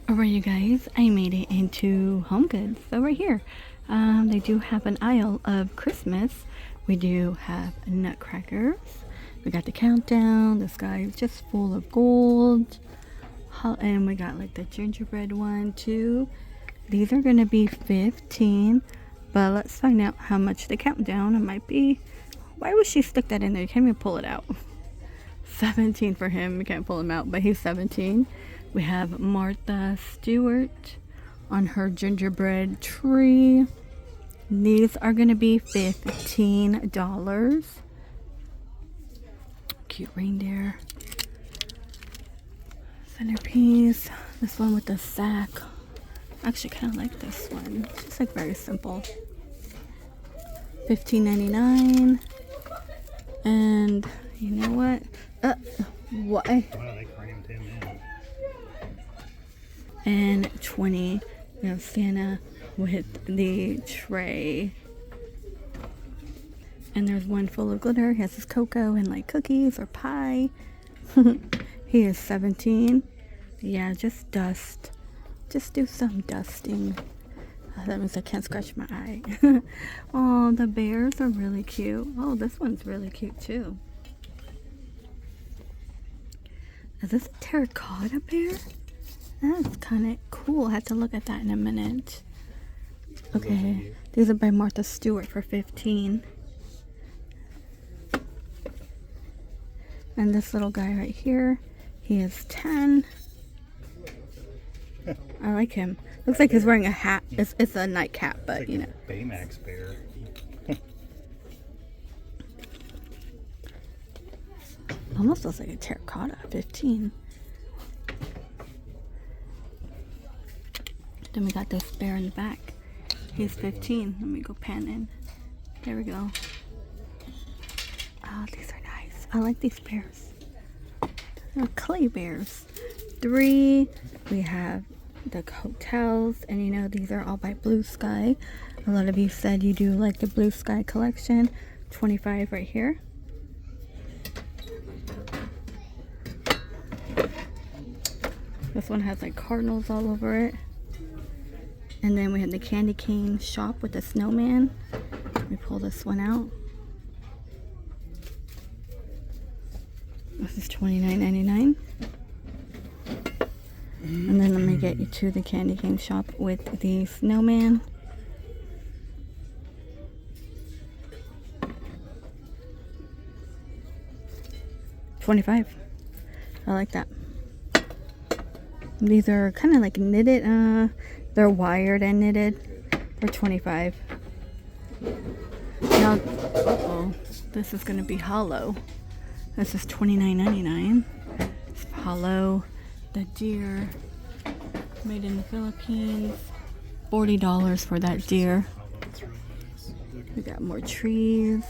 Alright, you guys, I made it into Homegoods. So right here, they do have an aisle of Christmas. We do have nutcrackers. We got the countdown. The sky is just full of gold. And we got like the gingerbread one too. These are gonna be 15, but let's find out how much the countdown it might be. Why would she stick that in there? You can't even pull it out. 17 for him. We can't pull him out, but he's 17. We have Martha Stewart on her gingerbread tree. These are going to be $15. Cute reindeer. Centerpiece. This one with the sack. I actually kind of like this one. It's just like very simple. $15.99. And you know what? What? Wow, they crammed him in. And 20, you know, Santa with the tray. And there's one full of glitter. He has his cocoa and like cookies or pie. He is 17. Yeah, just dust. Just do some dusting. That means I can't scratch my eye. Oh, the bears are really cute. Oh, this one's really cute too. Is this a terracotta bear? That's kind of cool. I have to look at that in a minute. Okay, these are by Martha Stewart for 15. And this little guy right here, he is 10. I like him. Looks like he's wearing a hat. It's a nightcap, but like you know. Baymax bear. Almost looks like a terracotta. 15. Then we got this bear in the back. He's 15. Let me go pan in. There we go. Oh, these are nice. I like these bears. They're clay bears. 3. We have the hotels, and you know these are all by Blue Sky. A lot of you said you do like the Blue Sky collection. 25 right here. This one has like cardinals all over it. And then we have the candy cane shop with the snowman. Let me pull this one out. This is $29.99. And then let me get you to the candy cane shop with the snowman. $25. I like that. These are kind of like knitted. They're wired and knitted. They're $25. Now, uh-oh, this is going to be hollow. This is $29.99. It's hollow. The deer, made in the Philippines. $40 for that deer. We got more trees.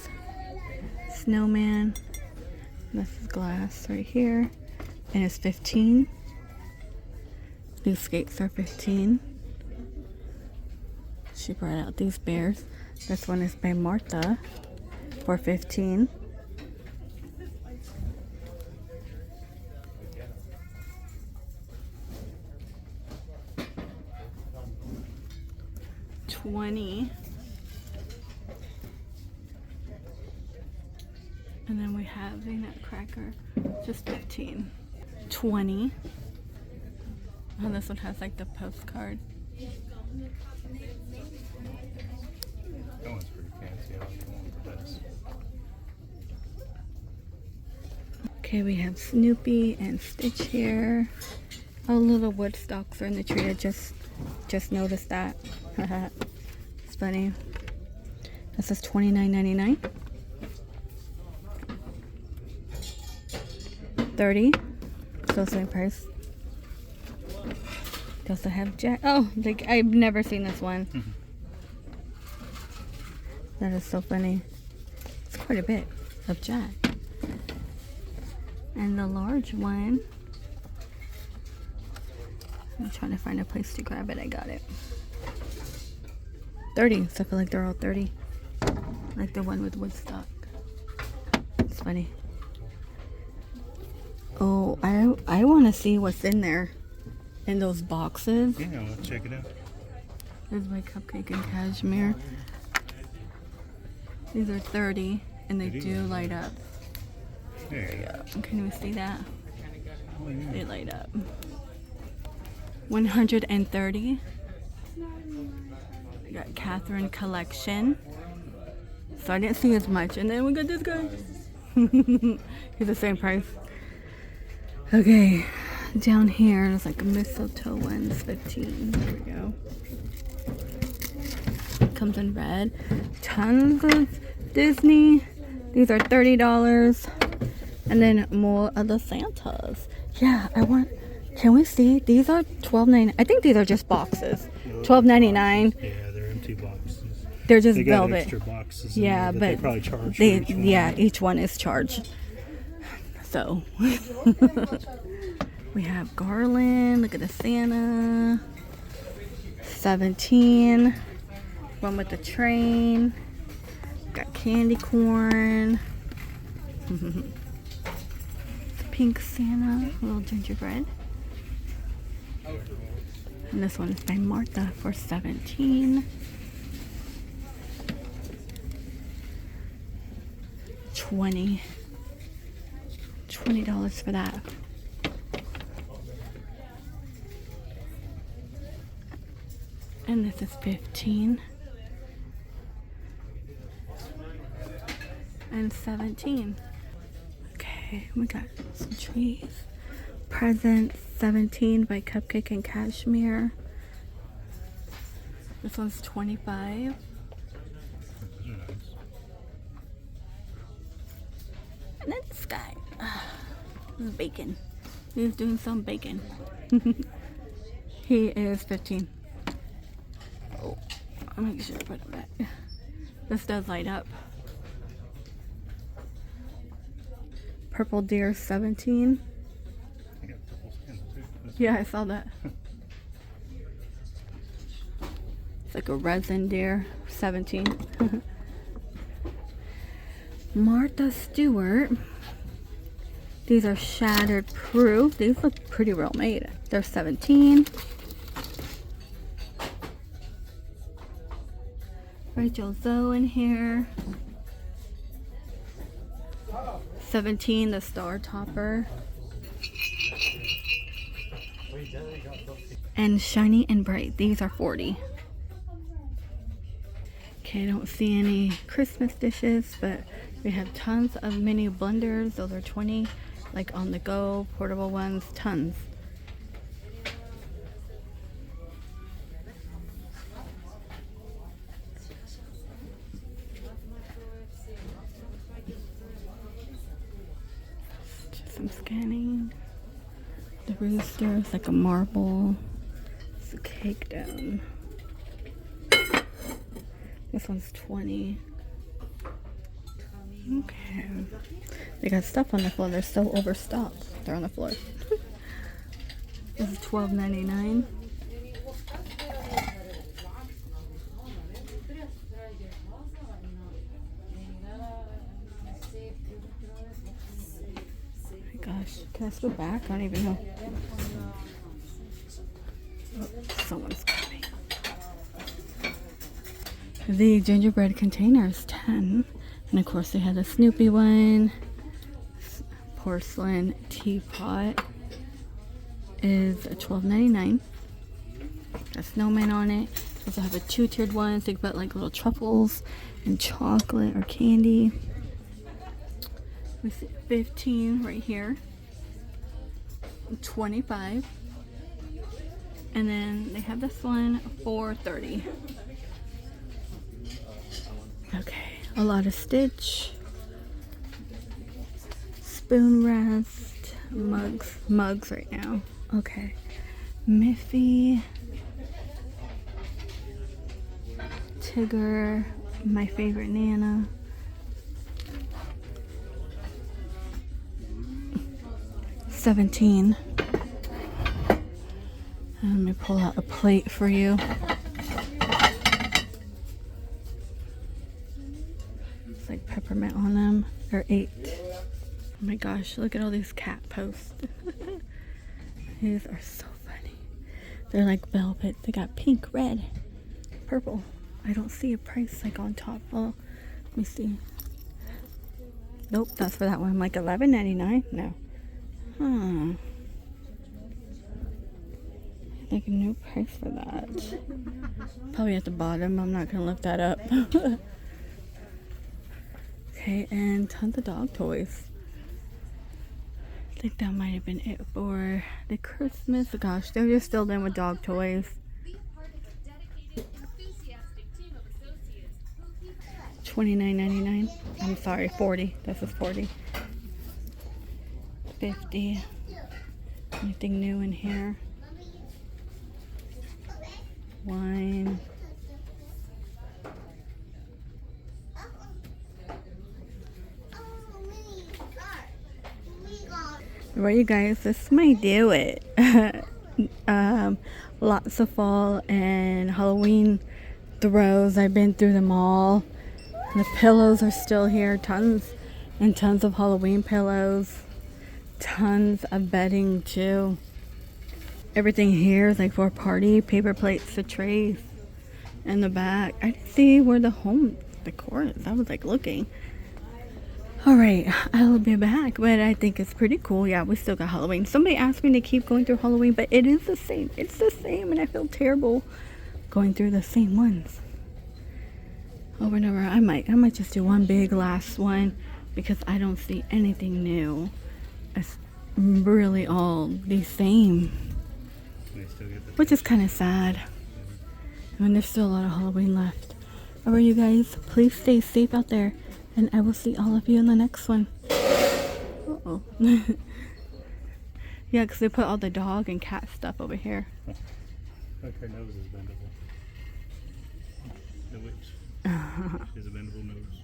Snowman. This is glass right here. And it's 15. These skates are 15. She brought out these bears. This one is by Martha for 15. $20. And then we have the nutcracker, just 15. $20. And this one has like the postcard. That one's pretty fancy. I like the one with the best. Okay, we have Snoopy and Stitch here. Oh, little wood stalks are in the tree. I just noticed that. It's funny. This is $29.99. 30. Still same price. They also have Jack. Oh, like I've never seen this one. That is so funny. It's quite a bit of Jack. And the large one. I'm trying to find a place to grab it. I got it. 30. So I feel like they're all 30. Like the one with Woodstock. It's funny. Oh, I want to see what's in there. in those boxes. Yeah, we'll check it out. There's my cupcake and cashmere. These are 30 and they do light up. There you go. Can you see that? Oh, yeah. They light up. 130. We got Catherine collection. So I didn't see as much. And then we got this guy. He's the same price. Okay. Down here, there's like a mistletoe ones, 15. There we go. Comes in red. Tons of Disney. These are $30. And then more of the Santas. Yeah, can we see? These are $12.99. I think these are just boxes. $12.99. Yeah, they're empty boxes. They're just They got velvet. extra boxes in Yeah, there that but they probably charge for each one. yeah, each one is charged. So we have garland. Look at the Santa. 17. One with the train. Got candy corn. Pink Santa, little gingerbread. And this one is by Martha for 17. 20. $20 for that. And this is 15. And 17. Okay, we got some trees. Presents, 17 by Cupcake and Cashmere. This one's 25. Those are nice. And then this guy. This is bacon. He's doing some bacon. He is 15. Oh, I'll make sure I put it back. This does light up. Purple deer, 17. I got purple skins too. Yeah, I saw that. It's like a resin deer, 17. Martha Stewart. These are shattered proof. These look pretty well made. They're 17. Rachel Zoe in here. 17, the star topper. And shiny and bright. These are 40. Okay, I don't see any Christmas dishes, but we have tons of mini blenders. Those are 20, like on the go, portable ones, tons. Just some scanning. The rooster is like a marble. It's a cake down. This one's 20. Okay. They got stuff on the floor. They're so overstocked. They're on the floor. This is $12.99. Oh my gosh. Can I scoot back? I don't even know. Oh, someone's coming. The gingerbread container is 10. And of course they had a Snoopy one. Porcelain teapot is $12.99. Got snowman on it. Also have a two-tiered one. So you put like little truffles and chocolate or candy. We see 15 right here. 25. And then they have this one for 30. Okay, a lot of Stitch, spoon rest, mugs right now. Okay, Miffy, Tigger, my favorite Nana. $17. Let me pull out a plate for you. Like peppermint on them. They're 8. Oh my gosh, look at all these cat posts. These are so funny. They're like velvet. They got pink, red, purple. I don't see a price like on top. Oh, let me see. Nope, that's for that one. Like $11.99? No. Huh. Like no price for that. Probably at the bottom. I'm not gonna look that up. Okay, and tons of dog toys. I think that might have been it for the Christmas. Gosh, they're just still in with dog toys. $29.99. I'm sorry, 40. This is 40. 50. Anything new in here? Wine. Well, you guys, this might do it. Lots of fall and Halloween throws. I've been through them all. The pillows are still here. Tons and tons of Halloween pillows. Tons of bedding too. Everything here is like for a party. Paper plates, the trays in the back. I didn't see where the home decor is. I was like looking. Alright, I'll be back, but I think it's pretty cool. Yeah, we still got Halloween. Somebody asked me to keep going through Halloween, but it is the same. It's the same, and I feel terrible going through the same ones over and over. I might just do one big last one because I don't see anything new. It's really all the same, which is kind of sad. I mean, there's still a lot of Halloween left. Alright, you guys, please stay safe out there. And I will see all of you in the next one. Uh-oh. Yeah, because they put all the dog and cat stuff over here. Look, her nose is bendable. The witch. She has a bendable nose.